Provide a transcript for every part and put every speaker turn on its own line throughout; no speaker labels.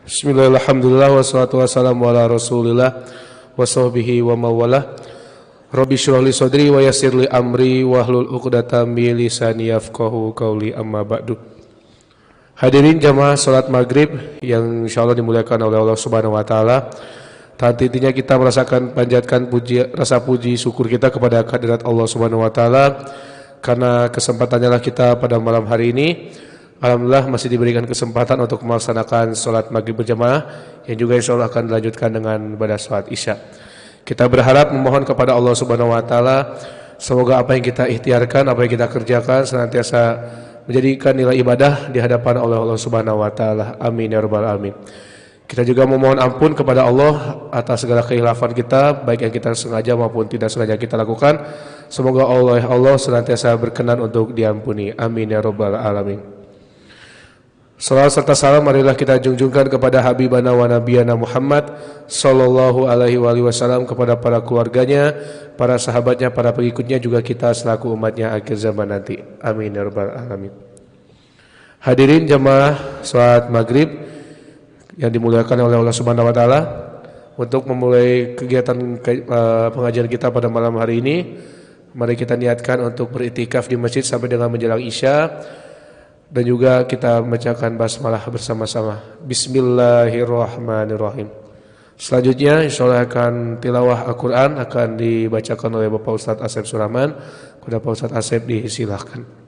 Bismillahirrahmanirrahim. Alhamdulillah wassalatu wassalamu ala Rasulillah wa sahbihi wa mawalah. Rabbi shrah li sadri wa yassir li amri wahlul 'uqdatam min lisani yafqahu qawli, amma ba'du. Hadirin jamaah salat maghrib yang insyaallah dimuliakan oleh Allah Subhanahu wa taala. Intinya kita merasakan panjatkan rasa puji syukur kita kepada kehadirat Allah Subhanahu wa taala karena kesempatannya lah kita pada malam hari ini. Alhamdulillah masih diberikan kesempatan untuk melaksanakan sholat maghrib berjamaah yang juga insya Allah akan dilanjutkan dengan ibadah sholat isya. Kita berharap memohon kepada Allah Subhanahu Wa Taala semoga apa yang kita ikhtiarkan, apa yang kita kerjakan senantiasa menjadikan nilai ibadah di hadapan Allah Subhanahu Wa Taala. Amin ya rabbal alamin. Kita juga memohon ampun kepada Allah atas segala khilafan kita, baik yang kita sengaja maupun tidak sengaja kita lakukan. Semoga Allah senantiasa berkenan untuk diampuni. Amin ya rabbal alamin. Salawat serta salam marilah kita junjungkan kepada Habibana wa Nabiyana Muhammad sallallahu alaihi wasallam, kepada para keluarganya, para sahabatnya, para pengikutnya, juga kita selaku umatnya akhir zaman nanti. Amin ya rabbal alamin. Hadirin jamaah salat maghrib yang dimuliakan oleh Allah Subhanahu wa taala, untuk memulai kegiatan pengajian kita pada malam hari ini, mari kita niatkan untuk beriktikaf di masjid sampai dengan menjelang isya. Dan juga kita membacakan basmalah bersama-sama. Bismillahirrahmanirrahim. Selanjutnya insyaallah akan tilawah Al-Quran akan dibacakan oleh Bapak Ustadz Asep Surahman. Kepada Bapak Ustadz Asep disilahkan.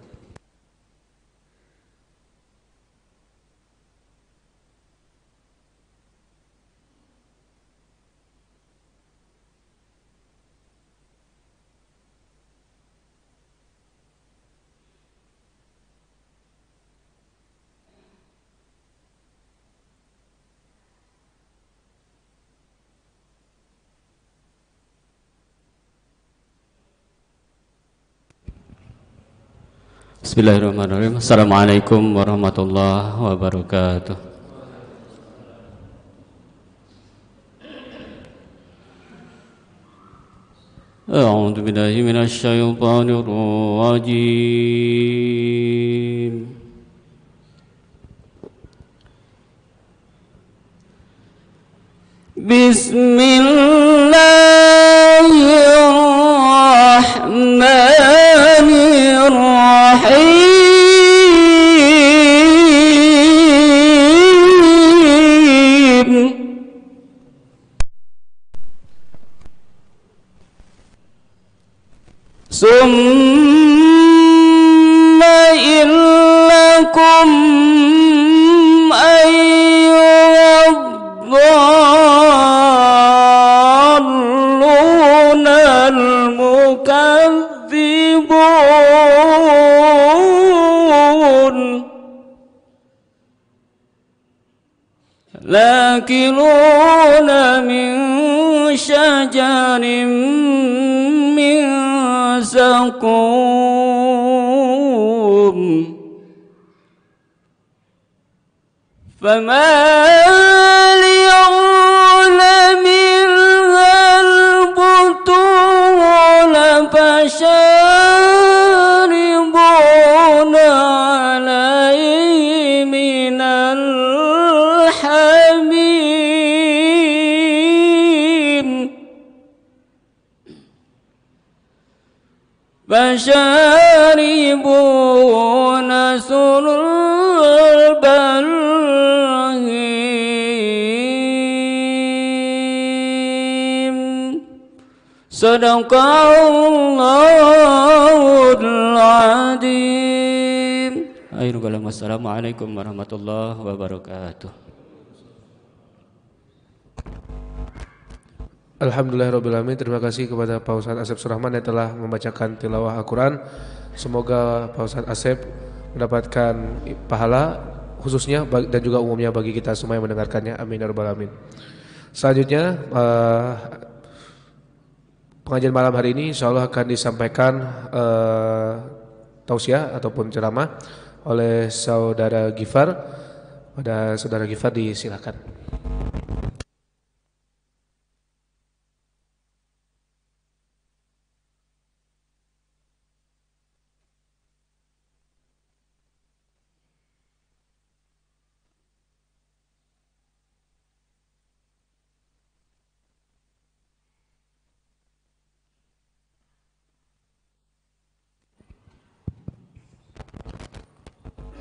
Bismillahirrahmanirrahim. Assalamualaikum warahmatullahi wabarakatuh. A'udzu billahi minasy syaithanir rajim. Bismillahirrahmanirrahim. Summa innakum ayyuhad-dallunal mukadzibun lakiluna min syajarin min zakum famali'una minhal butuna fasharibuna alaihi minal hamim fasharibuna surbal him. Sadaqallahul adzim. Assalamualaikum warahmatullahi wabarakatuh.
Alhamdulillahirrabbilalamin. Terima kasih kepada Pak Ustadz Asep Surahman yang telah membacakan tilawah Al-Quran. Semoga Pak Ustadz Asep mendapatkan pahala khususnya dan juga umumnya bagi kita semua yang mendengarkannya. Amin ya rabbal alamin. Selanjutnya pengajian malam hari ini insyaallah akan disampaikan tausiah ataupun ceramah oleh Saudara Gifar. Pada Saudara Gifar disilakan.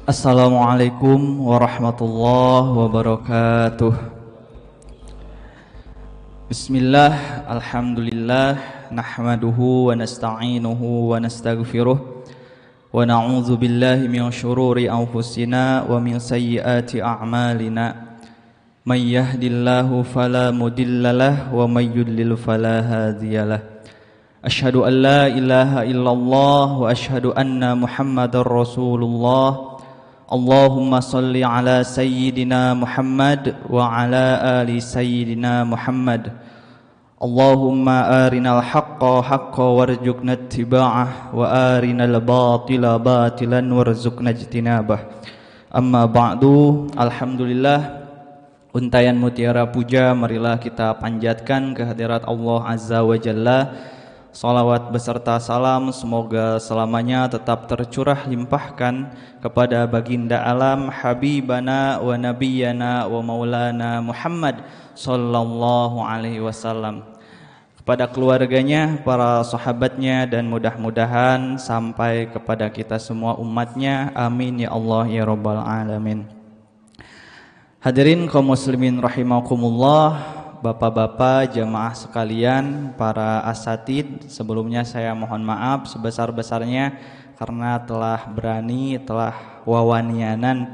Assalamualaikum warahmatullahi wabarakatuh. Bismillah, alhamdulillah, nahmaduhu wa nasta'inuhu wa nastaghfiruh wa na'udzu billahi min syururi anfusina wa min sayyiati a'malina. May yahdihillahu fala mudhillalah wa may yudlil fala hadiyalah. Asyhadu an la ilaha illallah wa asyhadu anna Muhammadar Rasulullah. Allahumma salli ala sayyidina Muhammad wa ala ali sayyidina Muhammad. Allahumma arinal haqqa haqqa warzuqna ittiba'ah wa arinal batila batilan warzuqna ijtinabah. Amma ba'du, alhamdulillah, untayan mutiara puja marilah kita panjatkan kehadirat Allah Azza wa Jalla. Salawat beserta salam semoga selamanya tetap tercurah limpahkan kepada baginda alam habibana wa nabiyana wa maulana Muhammad sallallahu alaihi wasallam, kepada keluarganya, para sahabatnya, dan mudah-mudahan sampai kepada kita semua umatnya. Amin ya Allah ya rabbal alamin. Hadirin kaum muslimin rahimakumullah, bapak-bapak, jamaah sekalian, para asatid, sebelumnya saya mohon maaf sebesar-besarnya karena telah wawanianan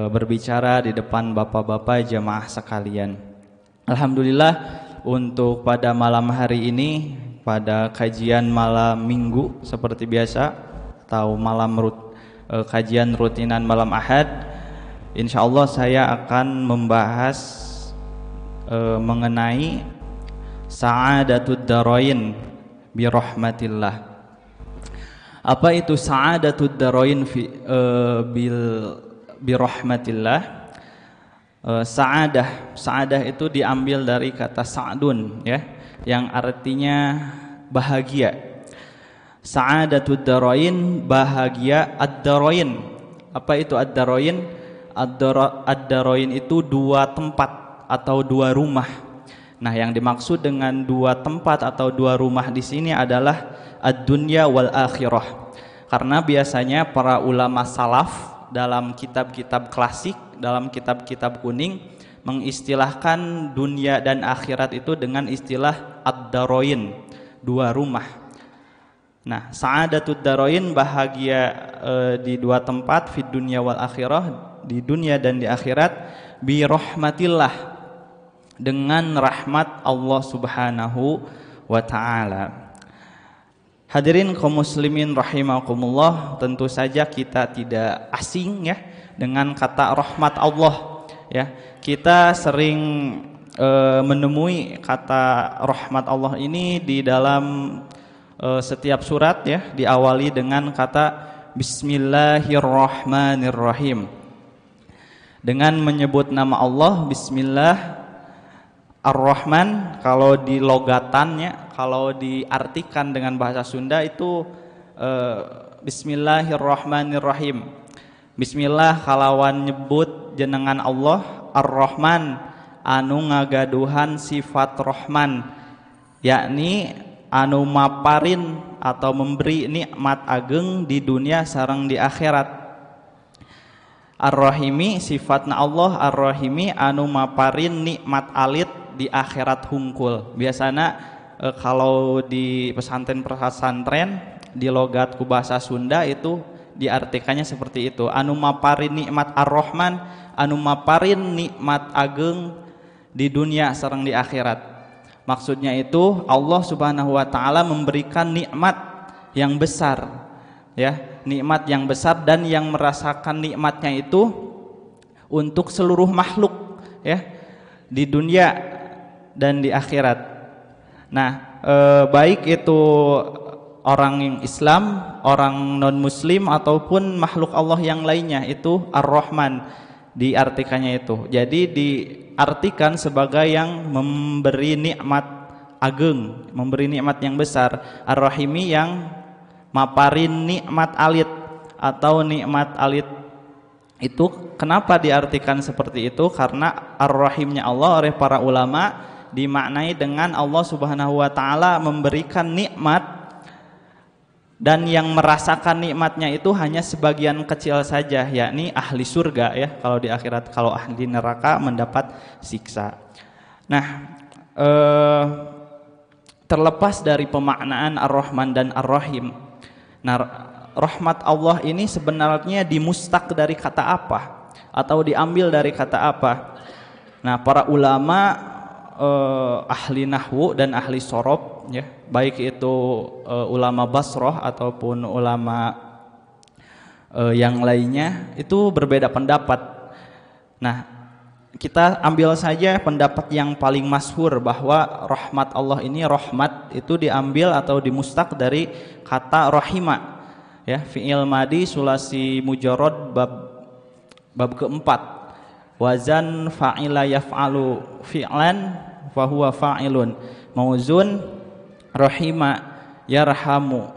berbicara di depan bapak-bapak jamaah sekalian. Alhamdulillah, untuk pada malam hari ini, pada kajian malam minggu seperti biasa atau kajian rutinan malam Ahad, insyaallah saya akan membahas mengenai sa'adatud darain bi rahmatillah. Apa itu sa'adatud darain bi rahmatillah? Sa'adah itu diambil dari kata sa'dun, ya, yang artinya bahagia. Sa'adatud darain, bahagia ad-darain. Apa itu ad-darain? Ad-darain itu dua tempat atau dua rumah. Nah, yang dimaksud dengan dua tempat atau dua rumah di sini adalah ad-dunya wal akhirah. Karena biasanya para ulama salaf dalam kitab-kitab klasik, dalam kitab-kitab kuning, mengistilahkan dunia dan akhirat itu dengan istilah ad-darain, dua rumah. Nah, sa'adatud darain, bahagia di dua tempat, fid dunya wal akhirah, di dunia dan di akhirat, bi rahmatillah, dengan rahmat Allah Subhanahu wa ta'ala. Hadirin kaum muslimin rahimakumullah, tentu saja kita tidak asing ya dengan kata rahmat Allah, ya. Kita sering menemui kata rahmat Allah ini di dalam setiap surat, ya, diawali dengan kata bismillahirrahmanirrahim. Dengan menyebut nama Allah, bismillah. Ar-Rahman, kalau di logatannya, kalau diartikan dengan bahasa Sunda itu bismillahirrahmanirrahim. Bismillah kalawan nyebut jenengan Allah. Ar-Rahman anu ngagaduhan sifat Rahman, yakni anu maparin atau memberi nikmat ageng di dunia sareng di akhirat. Ar-Rahimi sifatna Allah, Ar-Rahimi anu maparin nikmat alit di akhirat hungkul. Biasanya kalau di pesantren di logat ku bahasa Sunda itu diartikannya seperti itu. Anu maparin nikmat Ar-Rahman, anu maparin nikmat ageng di dunia sareng di akhirat. Maksudnya itu Allah Subhanahu wa taala memberikan nikmat yang besar, ya, nikmat yang besar, dan yang merasakan nikmatnya itu untuk seluruh makhluk, ya, di dunia dan di akhirat. Nah, baik itu orang yang Islam, orang non muslim, ataupun makhluk Allah yang lainnya, itu Ar-Rahman diartikannya itu. Jadi diartikan sebagai yang memberi nikmat ageng, memberi nikmat yang besar. Ar-Rahimi yang maparin nikmat alit atau nikmat alit. Itu kenapa diartikan seperti itu? Karena Ar-Rahimnya Allah oleh para ulama dimaknai dengan Allah Subhanahu wa taala memberikan nikmat dan yang merasakan nikmatnya itu hanya sebagian kecil saja, yakni ahli surga ya. Kalau di akhirat, kalau ahli neraka mendapat siksa. Nah, terlepas dari pemaknaan Ar-Rahman dan Ar-Rahim, nah rahmat Allah ini sebenarnya dimustaq dari kata apa atau diambil dari kata apa? Nah, para ulama ahli nahwu dan ahli sorob ya, baik itu ulama Basroh ataupun ulama yang lainnya, itu berbeda pendapat. Nah, kita ambil saja pendapat yang paling masyhur bahwa rahmat Allah ini, rahmat itu diambil atau dimustaq dari kata rahima ya, fi'il madi sulasi mujarrad bab keempat, wazan fa'ila yaf'alu fi'lan fahuwa fa'ilun, mauzun rahima yarhamu,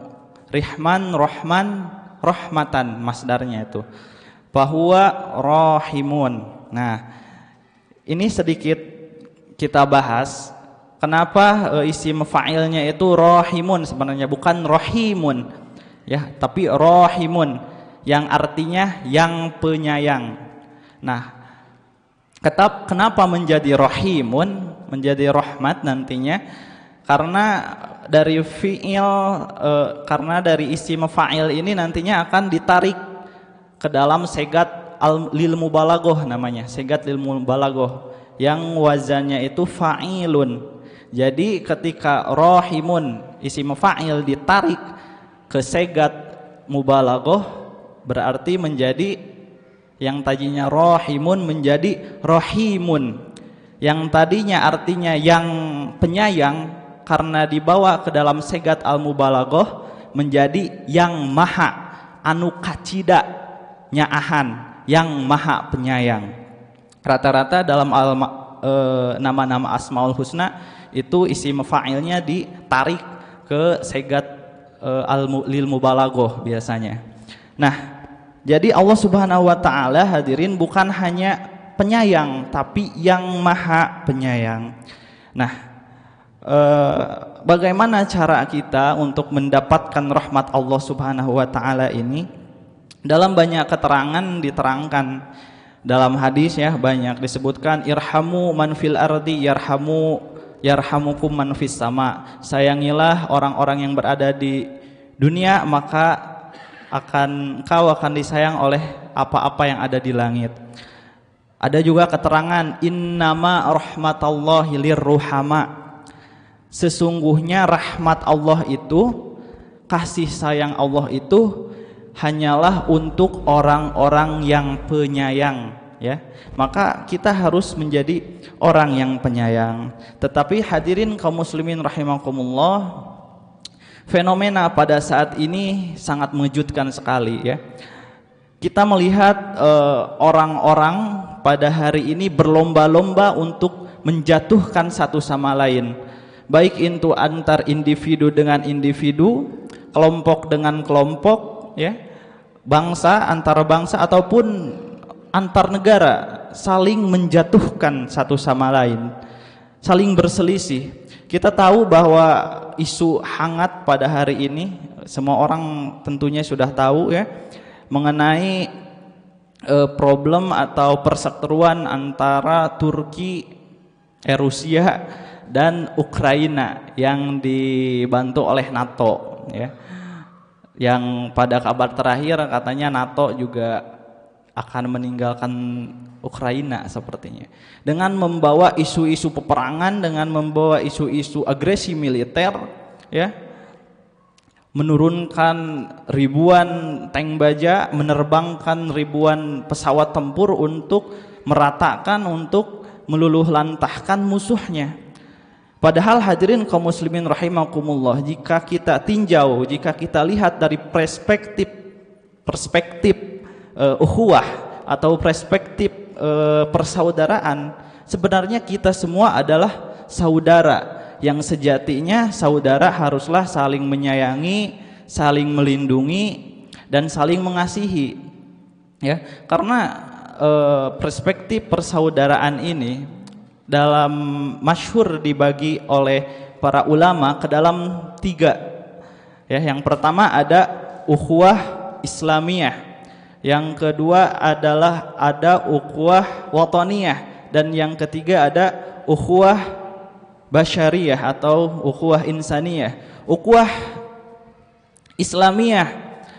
rihman rahman rahmatan, masdarnya itu fahuwa rahimun. Nah, ini sedikit kita bahas kenapa isim fa'ilnya itu rahimun, sebenarnya bukan rahimun ya, tapi rahimun yang artinya yang penyayang. Nah, kenapa menjadi rahimun, menjadi rahmat nantinya? Karena dari fi'il, karena dari isim fa'il ini nantinya akan ditarik ke dalam segat lil mubalaghah, namanya segat lil mubalaghah yang wazannya itu fa'ilun. Jadi ketika rahimun isim fa'il ditarik ke segat mubalaghah, berarti menjadi yang tadinya rahimun menjadi rahimun, yang tadinya artinya yang penyayang, karena dibawa ke dalam segat al-mubalaghah menjadi yang maha anu kacida nyaahan, yang maha penyayang. Rata-rata dalam nama-nama Asmaul Husna itu isim fa'ilnya ditarik ke segat lil mubalaghah biasanya. Nah, jadi Allah Subhanahu wa taala hadirin bukan hanya penyayang, tapi yang maha penyayang. Nah, bagaimana cara kita untuk mendapatkan rahmat Allah Subhanahu wa taala ini? Dalam banyak keterangan diterangkan, dalam hadis ya banyak disebutkan, irhamu man fil ardi yarhamukum man fis sama. Sayangilah orang-orang yang berada di dunia, maka kau akan disayang oleh apa-apa yang ada di langit. Ada juga keterangan innama rahmatallahi lirruhama. Sesungguhnya rahmat Allah itu, kasih sayang Allah itu hanyalah untuk orang-orang yang penyayang ya. Maka kita harus menjadi orang yang penyayang. Tetapi hadirin kaum muslimin rahimakumullah, fenomena pada saat ini sangat mengejutkan sekali ya. Kita melihat orang-orang pada hari ini berlomba-lomba untuk menjatuhkan satu sama lain, baik itu antar individu dengan individu, kelompok dengan kelompok ya, bangsa antar bangsa, ataupun antar negara, saling menjatuhkan satu sama lain, saling berselisih. Kita tahu bahwa isu hangat pada hari ini, semua orang tentunya sudah tahu ya, mengenai problem atau perseteruan antara Turki, Rusia dan Ukraina yang dibantu oleh NATO ya. Yang pada kabar terakhir katanya NATO juga akan meninggalkan Ukraina sepertinya, dengan membawa isu-isu peperangan, dengan membawa isu-isu agresi militer ya, menurunkan ribuan tank baja, menerbangkan ribuan pesawat tempur untuk meratakan, untuk meluluh lantahkan musuhnya. Padahal hadirin kaum muslimin rahimakumullah, jika kita tinjau, jika kita lihat dari perspektif ukhuwah atau perspektif persaudaraan, sebenarnya kita semua adalah saudara, yang sejatinya saudara haruslah saling menyayangi, saling melindungi, dan saling mengasihi ya. Karena perspektif persaudaraan ini dalam masyhur dibagi oleh para ulama ke dalam Ya, yang pertama ada ukhuwah Islamiyah. Yang kedua adalah ada ukhuwah wataniyah, dan yang ketiga ada ukhuwah basyariyah atau ukhuwah insaniyah. Ukhuwah Islamiyah,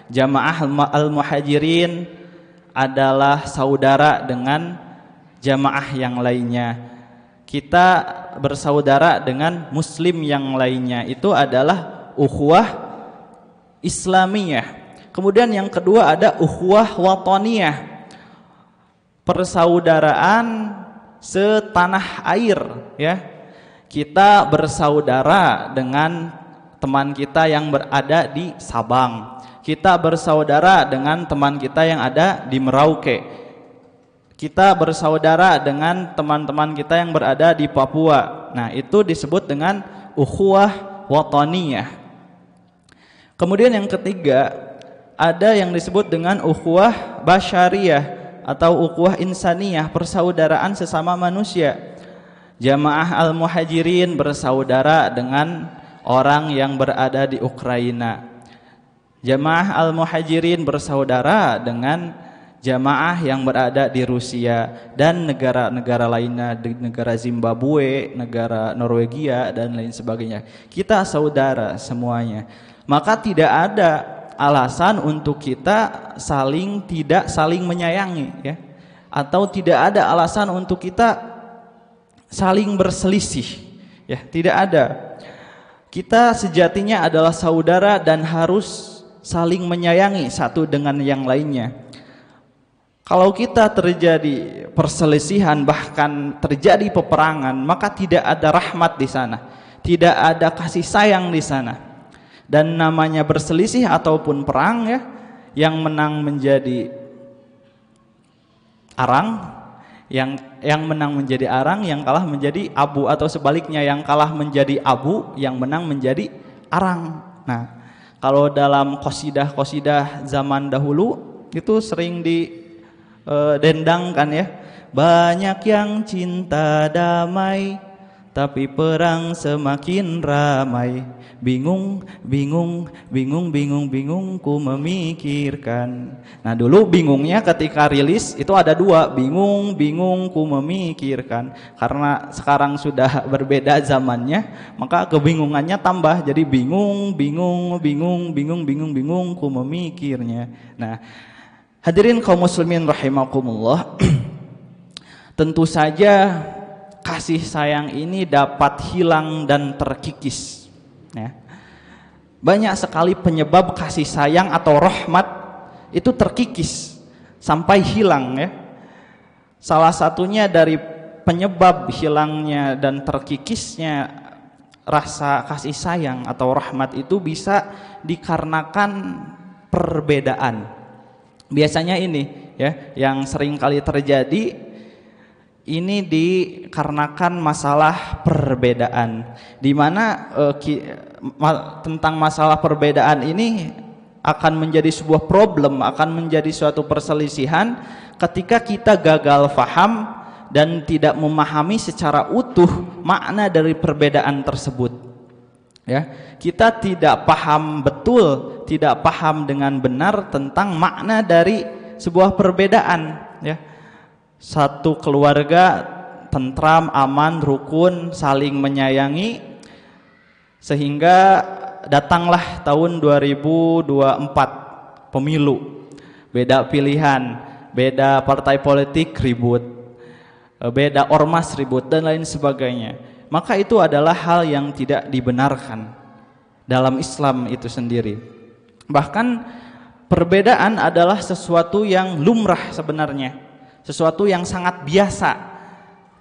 jamaah al-muhajirin adalah saudara dengan jamaah yang lainnya. Kita bersaudara dengan muslim yang lainnya, itu adalah ukhuwah Islamiyah. Kemudian yang kedua ada ukhuwah wataniyah, persaudaraan setanah air, ya. Kita bersaudara dengan teman kita yang berada di Sabang. Kita bersaudara dengan teman kita yang ada di Merauke. Kita bersaudara dengan teman-teman kita yang berada di Papua. Nah, itu disebut dengan ukhuwah wataniyah. Kemudian yang ketiga, ada yang disebut dengan ukhuwah basyariyah atau ukhuwah insaniyah, persaudaraan sesama manusia. Jamaah al-muhajirin bersaudara dengan orang yang berada di Ukraina. Jamaah al-muhajirin bersaudara dengan jamaah yang berada di Rusia dan negara-negara lainnya, di negara Zimbabwe, negara Norwegia dan lain sebagainya. Kita saudara semuanya. Maka tidak ada alasan untuk kita tidak saling menyayangi, ya. Atau tidak ada alasan untuk kita saling berselisih, ya, tidak ada. Kita sejatinya adalah saudara dan harus saling menyayangi satu dengan yang lainnya. Kalau kita terjadi perselisihan, bahkan terjadi peperangan, maka tidak ada rahmat di sana, tidak ada kasih sayang di sana. Dan namanya berselisih ataupun perang, ya, yang menang menjadi arang, yang menang menjadi arang, yang kalah menjadi abu, atau sebaliknya, yang kalah menjadi abu, yang menang menjadi arang. Nah, kalau dalam qasidah-qasidah zaman dahulu itu sering dendangkan, ya, banyak yang cinta damai tapi perang semakin ramai, bingung ku memikirkan. Nah, dulu bingungnya ketika rilis itu ada dua, bingung ku memikirkan. Karena sekarang sudah berbeda zamannya, maka kebingungannya tambah jadi bingung ku memikirnya. Nah, hadirin kaum muslimin rahimakumullah, tentu saja kasih sayang ini dapat hilang dan terkikis, ya. Banyak sekali penyebab kasih sayang atau rahmat itu terkikis sampai hilang, ya. Salah satunya dari penyebab hilangnya dan terkikisnya rasa kasih sayang atau rahmat itu bisa dikarenakan perbedaan. Biasanya ini, ya, yang sering kali terjadi, ini dikarenakan masalah perbedaan, di mana tentang masalah perbedaan ini akan menjadi sebuah problem, akan menjadi suatu perselisihan ketika kita gagal faham dan tidak memahami secara utuh makna dari perbedaan tersebut, ya. Kita tidak paham betul, tidak paham dengan benar tentang makna dari sebuah perbedaan, ya. Satu keluarga tentram, aman, rukun, saling menyayangi, sehingga datanglah tahun 2024 pemilu. Beda pilihan, beda partai politik ribut, beda ormas ribut dan lain sebagainya. Maka itu adalah hal yang tidak dibenarkan dalam Islam itu sendiri. Bahkan perbedaan adalah sesuatu yang lumrah sebenarnya, sesuatu yang sangat biasa.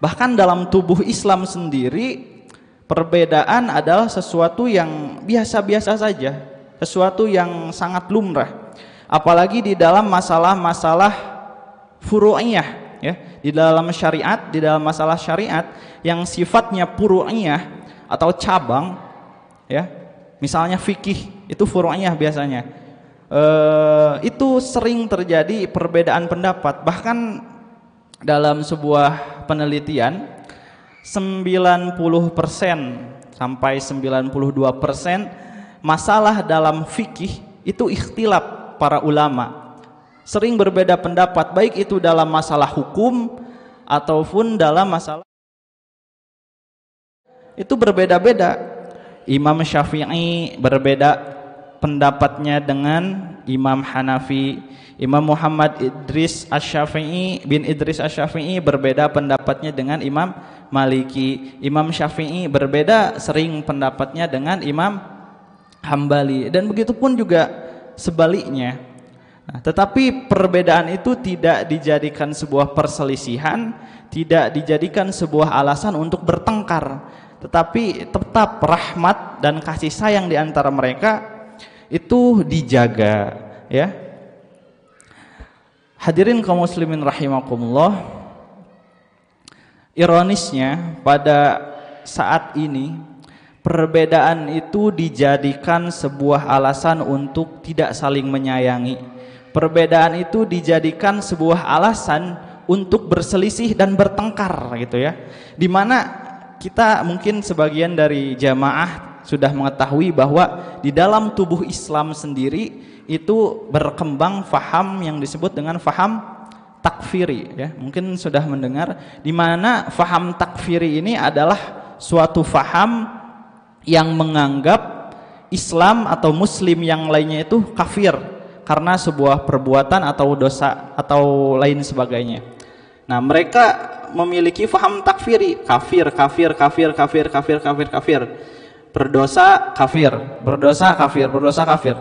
Bahkan dalam tubuh Islam sendiri, perbedaan adalah sesuatu yang biasa-biasa saja, sesuatu yang sangat lumrah. Apalagi di dalam masalah-masalah furu'iyah, ya, di dalam syariat, di dalam masalah syariat yang sifatnya furu'iyah atau cabang, ya. Misalnya fikih, itu furu'iyah biasanya. Itu sering terjadi perbedaan pendapat. Bahkan dalam sebuah penelitian 90% sampai 92% masalah dalam fikih itu ikhtilaf para ulama. Sering berbeda pendapat, baik itu dalam masalah hukum ataupun dalam masalah itu berbeda-beda. Imam Syafi'i berbeda pendapatnya dengan Imam Hanafi. Imam Muhammad Idris Asy-Syafi'i bin Idris Asy-Syafi'i berbeda pendapatnya dengan Imam Maliki. Imam Syafi'i berbeda sering pendapatnya dengan Imam Hambali, dan begitu pun juga sebaliknya. Nah, tetapi perbedaan itu tidak dijadikan sebuah perselisihan, tidak dijadikan sebuah alasan untuk bertengkar, tetapi tetap rahmat dan kasih sayang di antara mereka itu dijaga, ya. Hadirin kaum muslimin rahimakumullah, ironisnya pada saat ini perbedaan itu dijadikan sebuah alasan untuk tidak saling menyayangi. Perbedaan itu dijadikan sebuah alasan untuk berselisih dan bertengkar, gitu ya. Dimana kita mungkin sebagian dari jamaah sudah mengetahui bahwa di dalam tubuh Islam sendiri itu berkembang faham yang disebut dengan faham takfiri, ya. Mungkin sudah mendengar, di mana faham takfiri ini adalah suatu faham yang menganggap Islam atau Muslim yang lainnya itu kafir karena sebuah perbuatan atau dosa atau lain sebagainya. Nah, mereka memiliki faham takfiri, kafir, kafir, kafir, kafir, kafir, kafir, kafir, berdosa kafir, berdosa kafir, berdosa kafir.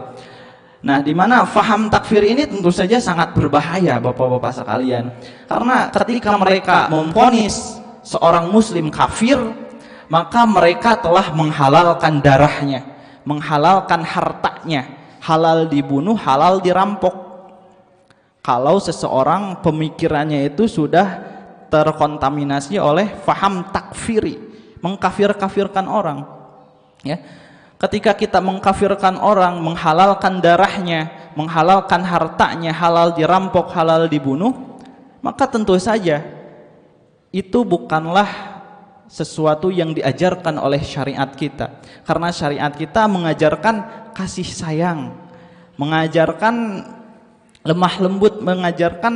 Nah, di mana faham takfir ini tentu saja sangat berbahaya, bapak-bapak sekalian, karena ketika mereka memvonis seorang Muslim kafir, maka mereka telah menghalalkan darahnya, menghalalkan hartanya, halal dibunuh, halal dirampok. Kalau seseorang pemikirannya itu sudah terkontaminasi oleh faham takfiri, mengkafir-kafirkan orang, ya. Ketika kita mengkafirkan orang, menghalalkan darahnya, menghalalkan hartanya, halal dirampok, halal dibunuh, maka tentu saja itu bukanlah sesuatu yang diajarkan oleh syariat kita. Karena syariat kita mengajarkan kasih sayang, mengajarkan lemah lembut, mengajarkan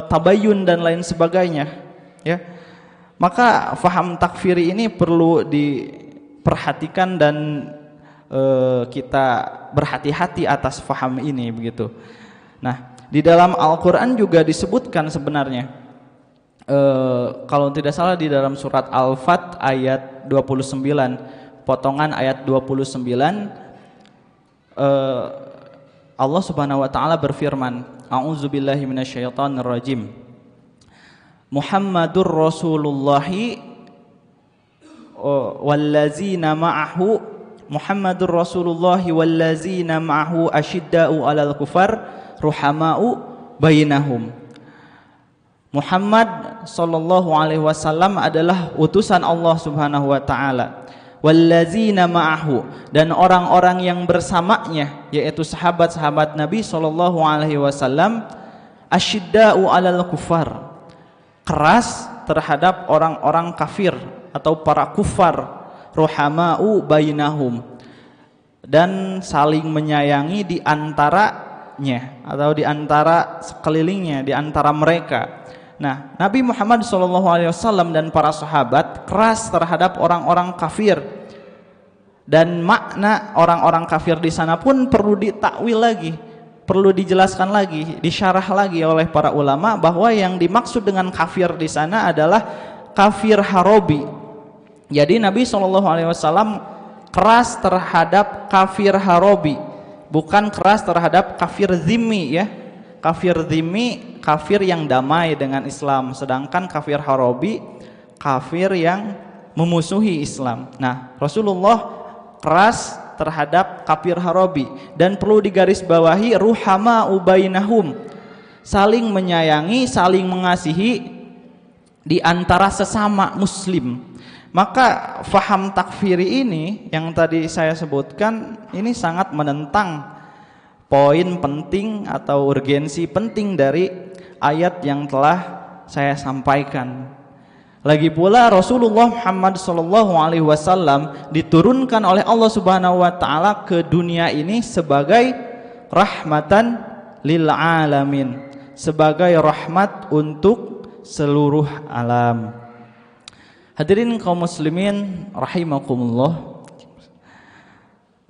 tabayun dan lain sebagainya, ya. Maka faham takfiri ini perlu diperhatikan dan kita berhati-hati atas faham ini, begitu. Nah, di dalam Al-Quran juga disebutkan sebenarnya, kalau tidak salah di dalam surat Al-Fat ayat 29, potongan ayat 29, Allah Subhanahu wa taala berfirman, a'udzubillahi minasyaitonirrajim, Muhammadur Rasulullahi wallazina ma'ahu, Muhammadur Rasulullahi wallazina ma'ahu asyidda'u 'alal kufar ruhama'u bainahum. Muhammad sallallahu alaihi wasallam adalah utusan Allah Subhanahu wa taala. Wallazina ma'ahu, dan orang-orang yang bersamanya, yaitu sahabat-sahabat Nabi sallallahu alaihi wasallam, asyidda'u 'alal kufar, keras terhadap orang-orang kafir atau para kufar, ruhama'u bainahum, dan saling menyayangi di antaranya atau di antara sekelilingnya, di antara mereka. Nah, Nabi Muhammad SAW dan para sahabat keras terhadap orang-orang kafir, dan makna orang-orang kafir di sana pun perlu ditakwil lagi, perlu dijelaskan lagi, disyarah lagi oleh para ulama, bahwa yang dimaksud dengan kafir di sana adalah kafir harobi. Jadi Nabi SAW keras terhadap kafir harobi, bukan keras terhadap kafir zimmi, ya. Kafir zimmi kafir yang damai dengan Islam, sedangkan kafir harobi kafir yang memusuhi Islam. Nah, Rasulullah keras terhadap kafir harobi, dan perlu digarisbawahi ruhama ubainahum, saling menyayangi, saling mengasihi di antara sesama muslim. Maka faham takfiri ini yang tadi saya sebutkan ini sangat menentang poin penting atau urgensi penting dari ayat yang telah saya sampaikan. Lagi pula Rasulullah Muhammad SAW diturunkan oleh Allah Subhanahu wa taala ke dunia ini sebagai rahmatan lil alamin, sebagai rahmat untuk seluruh alam. Hadirin kaum muslimin rahimakumullah.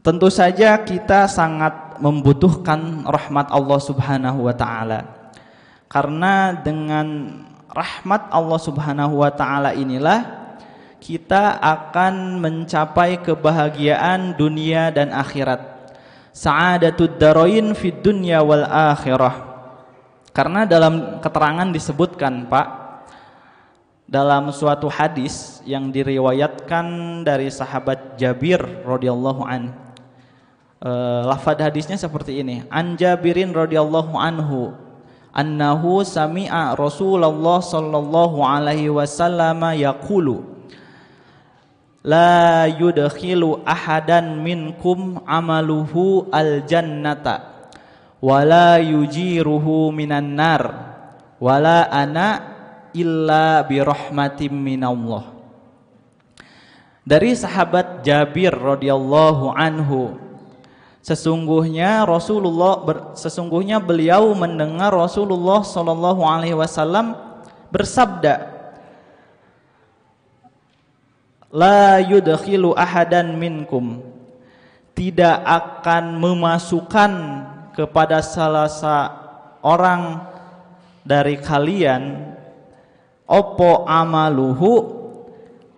Tentu saja kita sangat membutuhkan rahmat Allah Subhanahu wa taala. Karena dengan rahmat Allah Subhanahu wa taala inilah kita akan mencapai kebahagiaan dunia dan akhirat. Sa'adatud darain fid dunya wal akhirah. Karena dalam keterangan disebutkan, Pak, dalam suatu hadis yang diriwayatkan dari sahabat Jabir radhiyallahu an. Lafaz hadisnya seperti ini. An Jabirin radhiyallahu anhu annahu sami'a Rasulullah sallallahu alaihi wasallam yaqulu la yudkhilu ahadan minkum amaluhu aljannata wala yujiruhu minan nar wala ana illa birahmatin minallah. Dari sahabat Jabir radhiyallahu anhu, sesungguhnya beliau mendengar Rasulullah sallallahu alaihi wasallam bersabda, la yudkhilu ahadan minkum, tidak akan memasukkan kepada salah seorang dari kalian opo amaluhu,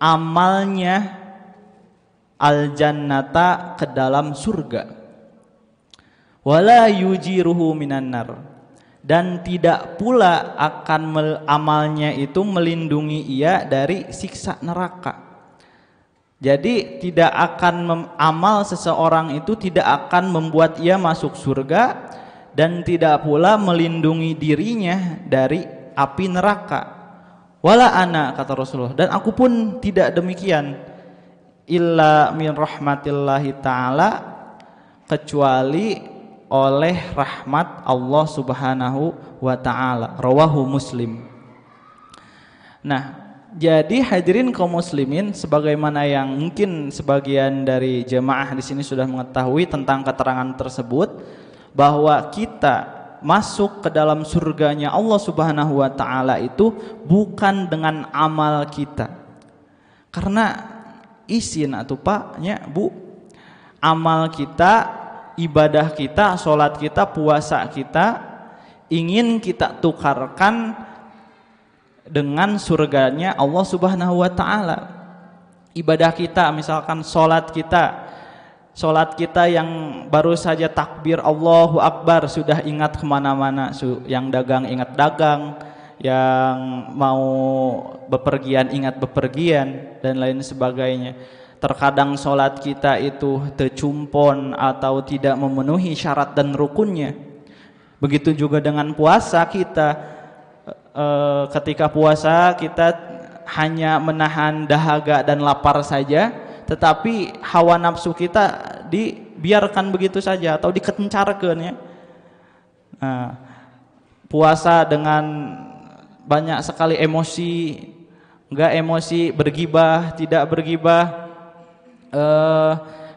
amalnya, aljannata, ke dalam surga, wala yujiruhu minan nar, dan tidak pula akan amalnya itu melindungi ia dari siksa neraka. Jadi tidak akan amal seseorang itu tidak akan membuat ia masuk surga dan tidak pula melindungi dirinya dari api neraka. Wala ana, kata Rasulullah, dan aku pun tidak demikian, illa min rahmatillahi ta'ala, kecuali oleh rahmat Allah Subhanahu wa ta'ala. Rawahu Muslim. Nah, jadi hadirin kaum muslimin, sebagaimana yang mungkin sebagian dari jemaah di sini sudah mengetahui tentang keterangan tersebut, bahwa kita masuk ke dalam surganya Allah Subhanahu wa ta'ala itu bukan dengan amal kita. Karena izin atau paknya Bu, amal kita, ibadah kita, sholat kita, puasa kita ingin kita tukarkan dengan surganya Allah Subhanahu wa ta'ala. Ibadah kita, misalkan sholat kita yang baru saja takbir Allahu Akbar sudah ingat kemana-mana, yang dagang ingat dagang, yang mau bepergian ingat bepergian, dan lain sebagainya. Terkadang sholat kita itu tercumpon atau tidak memenuhi syarat dan rukunnya. Begitu juga dengan puasa kita. Ketika puasa kita hanya menahan dahaga dan lapar saja, tetapi hawa nafsu kita dibiarkan begitu saja atau dikencarkan, ya. Puasa dengan banyak sekali emosi, enggak emosi, bergibah, tidak bergibah,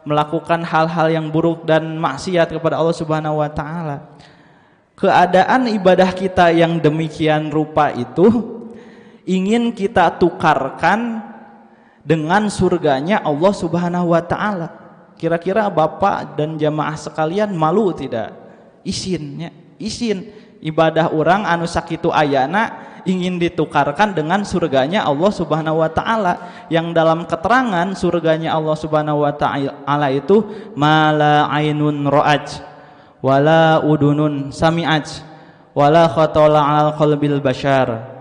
melakukan hal-hal yang buruk dan maksiat kepada Allah Subhanahu wa ta'ala. Keadaan ibadah kita yang demikian rupa itu ingin kita tukarkan dengan surganya Allah Subhanahu wa ta'ala. Kira-kira Bapak dan jamaah sekalian malu tidak? Isinnya, isin ibadah orang anu sakitu ayana ingin ditukarkan dengan surganya Allah Subhanahu wa ta'ala, yang dalam keterangan surganya Allah Subhanahu wa ta'ala itu mala ainun ra'aj wala udunun sami'aj wala khatala 'alal qalbil bashar.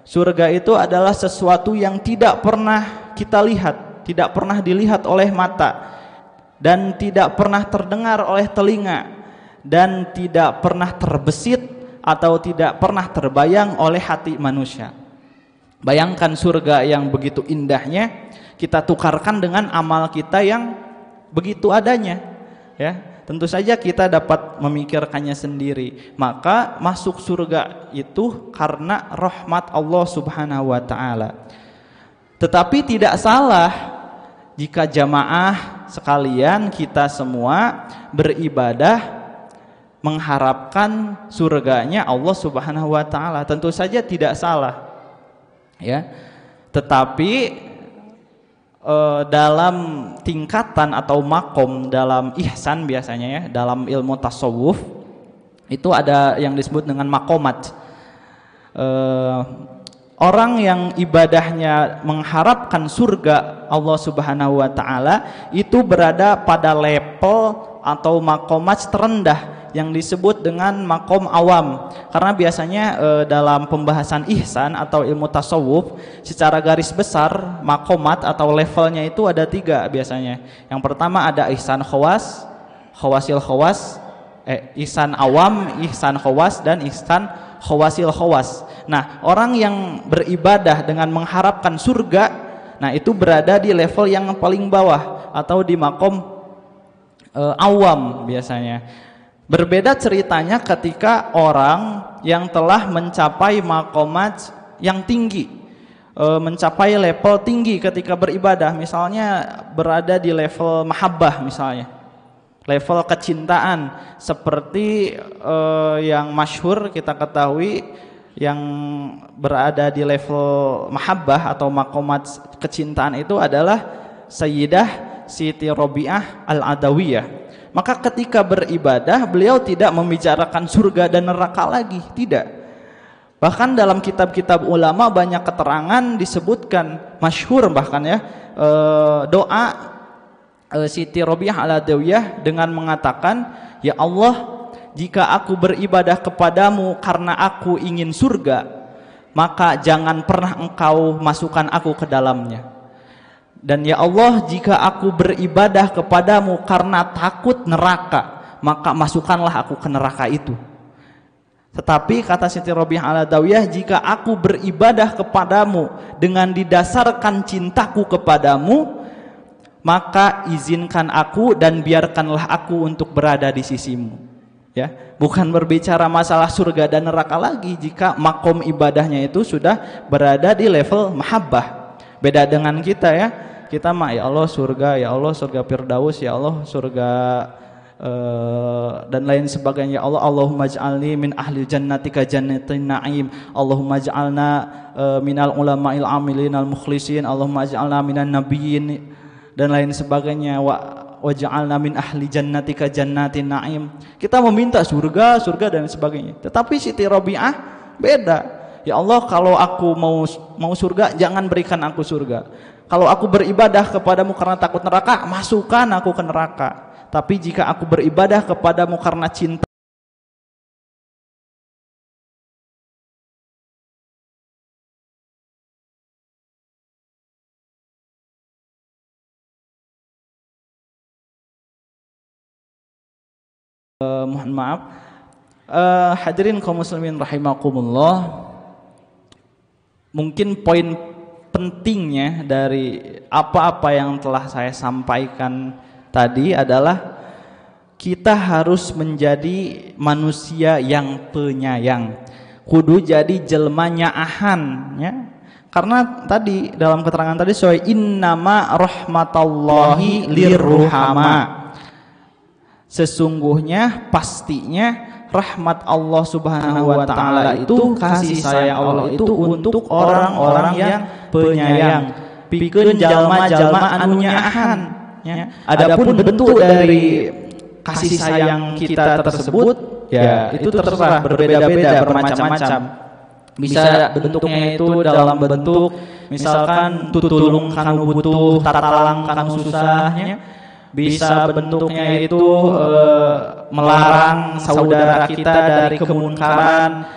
Surga itu adalah sesuatu yang tidak pernah kita lihat, tidak pernah dilihat oleh mata, dan tidak pernah terdengar oleh telinga, dan tidak pernah terbesit atau tidak pernah terbayang oleh hati manusia. Bayangkan surga yang begitu indahnya kita tukarkan dengan amal kita yang begitu adanya, ya. Tentu saja kita dapat memikirkannya sendiri. Maka masuk surga itu karena rahmat Allah Subhanahu wa ta'ala. Tetapi tidak salah jika jamaah sekalian kita semua beribadah mengharapkan surganya Allah Subhanahu wa taala. Tentu saja tidak salah. Ya. Tetapi dalam tingkatan atau makom dalam ihsan biasanya ya, dalam ilmu tasawuf itu ada yang disebut dengan makomat. Orang yang ibadahnya mengharapkan surga Allah Subhanahu wa taala itu berada pada level atau makomat terendah yang disebut dengan makom awam. Karena biasanya dalam pembahasan ihsan atau ilmu tasawuf secara garis besar makomat atau levelnya itu ada 3 biasanya. Yang pertama ada ihsan khawas, khawasil khawas, ihsan awam, ihsan khawas, dan ihsan khawasil khawas. Nah, orang yang beribadah dengan mengharapkan surga, nah itu berada di level yang paling bawah atau di makom awam biasanya. Berbeda ceritanya ketika orang yang telah mencapai makomat yang tinggi, mencapai level tinggi ketika beribadah, misalnya berada di level mahabbah misalnya, level kecintaan seperti yang masyhur kita ketahui yang berada di level mahabbah atau makomat kecintaan itu adalah Sayyidah Siti Robiah Al-Adawiyah. Maka ketika beribadah beliau tidak membicarakan surga dan neraka lagi, tidak. Bahkan dalam kitab-kitab ulama banyak keterangan disebutkan masyhur bahkan ya doa Siti Robiah Al-Adawiyah dengan mengatakan, ya Allah, jika aku beribadah kepadamu karena aku ingin surga, maka jangan pernah engkau masukkan aku ke dalamnya. Dan ya Allah, jika aku beribadah kepadamu karena takut neraka, maka masukkanlah aku ke neraka itu. Tetapi kata Siti Robiah Al-Adawiyah, jika aku beribadah kepadamu dengan didasarkan cintaku kepadamu, maka izinkan aku dan biarkanlah aku untuk berada di sisimu. Ya, bukan berbicara masalah surga dan neraka lagi jika makom ibadahnya itu sudah berada di level mahabbah. Beda dengan kita ya. Kita mah ya Allah surga Firdaus, ya Allah surga dan lain sebagainya. Ya Allah, Allahumma ij'alni min ahli jannatika jannatin na'im. Allahumma ij'alna minal ulama'il amilin al mukhlisin. Allahumma ij'alna minan nabiyyin dan lain sebagainya. Waj'alna min ahli jannatika jannatin na'im. Kita meminta surga dan sebagainya. Tetapi Siti Robiah beda. Ya Allah, kalau aku mau surga, jangan berikan aku surga. Kalau aku beribadah kepadamu karena takut neraka, masukkan aku ke neraka. Tapi jika aku beribadah kepadamu karena cinta, mohon maaf, hadirin kaum muslimin rahimakumullah, mungkin poin pentingnya dari apa-apa yang telah saya sampaikan tadi adalah kita harus menjadi manusia yang penyayang, kudu jadi jelma nyaahan ya. Karena tadi dalam keterangan tadi soal innama rahmatallahi lirruhama, sesungguhnya pastinya rahmat Allah Subhanahu wa taala itu, kasih sayang Allah itu untuk orang-orang yang penyayang, pikeun jalma-jalma anu nyaahan ya. Adapun bentuk dari kasih sayang kita tersebut ya itu terserah, berbeda-beda, bermacam-macam. Bisa bentuknya itu dalam bentuk misalkan tutulung kanu butuh, tatalang kanu susahnya. Bisa bentuknya itu melarang saudara kita dari kemunkaran,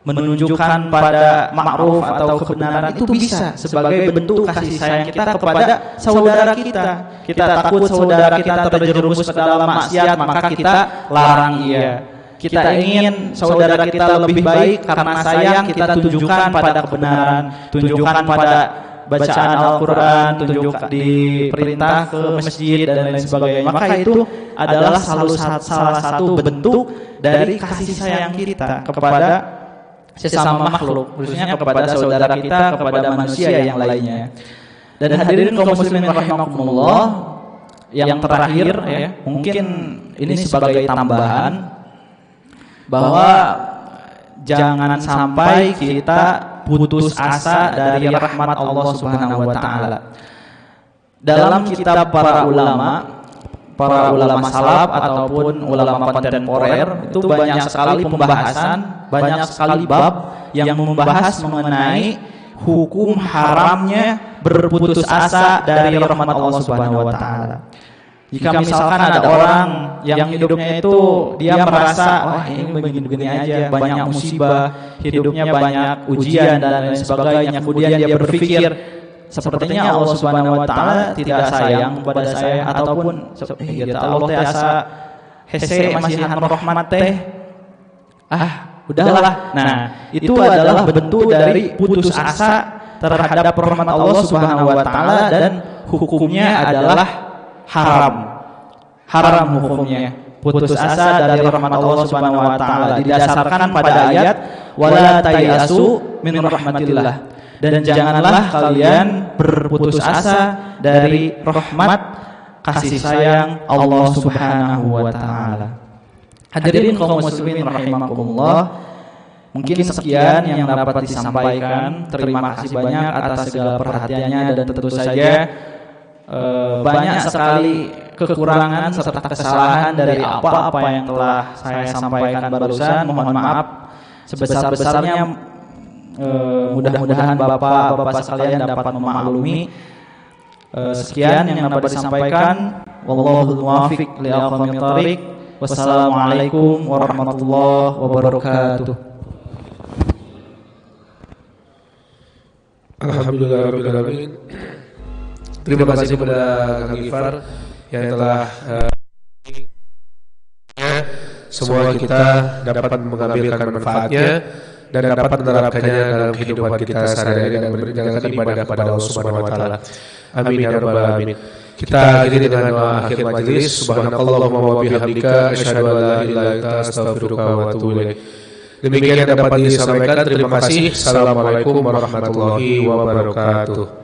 menunjukkan pada ma'ruf atau kebenaran, itu bisa sebagai bentuk kasih sayang kita kepada saudara kita. Kita takut saudara kita terjerumus ke dalam maksiat, maka kita larang ia. Kita ingin saudara kita lebih baik, karena sayang kita tunjukkan pada kebenaran, tunjukkan pada bacaan Al-Quran, tunjuk diperintah ke masjid dan lain sebagainya. Maka itu adalah salah satu bentuk dari kasih sayang kita kepada sesama makhluk, khususnya kepada saudara kita, kepada manusia yang lainnya. Dan hadirin kaum muslimin rahimakumullah, yang terakhir ya, mungkin ini sebagai tambahan bahwa jangan sampai kita putus asa dari rahmat Allah Subhanahu wa taala. Dalam kitab para ulama salaf ataupun ulama kontemporer itu banyak sekali pembahasan, banyak sekali bab yang membahas mengenai hukum haramnya berputus asa dari rahmat Allah Subhanahu wa taala. Jika misalkan ada orang yang hidupnya itu dia merasa wah ini begini-begini aja, banyak musibah, hidupnya banyak ujian dan lain sebagainya, kemudian dia berpikir sepertinya Allah Subhanahu wa taala tidak sayang kepada saya ataupun Allah teh asa hese masihan rahmat teh. Udahlah. Nah, itu adalah bentuk dari putus asa terhadap rahmat Allah Subhanahu wa taala dan hukumnya adalah haram hukumnya. Putus asa dari rahmat Allah Subhanahu wa taala didasarkan pada ayat wala tayasu min rahmatillah. Dan janganlah kalian berputus asa dari rahmat kasih sayang Allah Subhanahu wa taala. Hadirin kaum muslimin rahimakumullah, mungkin sekian yang dapat disampaikan. Terima kasih banyak atas segala perhatiannya dan tentu saja banyak sekali kekurangan serta kesalahan dari apa-apa yang telah saya sampaikan barusan. Mohon maaf sebesar-besarnya. Mudah-mudahan bapak-bapak sekalian dapat memaklumi. Sekian yang dapat disampaikan. Wallahul muwaffiq li aqwamit thoriq. Wassalamualaikum warahmatullahi wabarakatuh.
Alhamdulillahirabbil alamin. Terima kasih kepada Kang Gifar yang telah semua kita dapat mengambilkan manfaatnya dan dapat menerapkannya dalam kehidupan kita sehari-hari dan menjalankan ibadah kepada Allah Subhanahu wa taala. Amin ya rabbal alamin. Kita akhiri dengan doa akhir majelis. Subhanakallahumma wa bihamdika asyhadu an la ilaha illa anta astaghfiruka wa atubu ilaik. Demikian yang dapat disampaikan. Terima kasih. Assalamualaikum warahmatullahi wabarakatuh.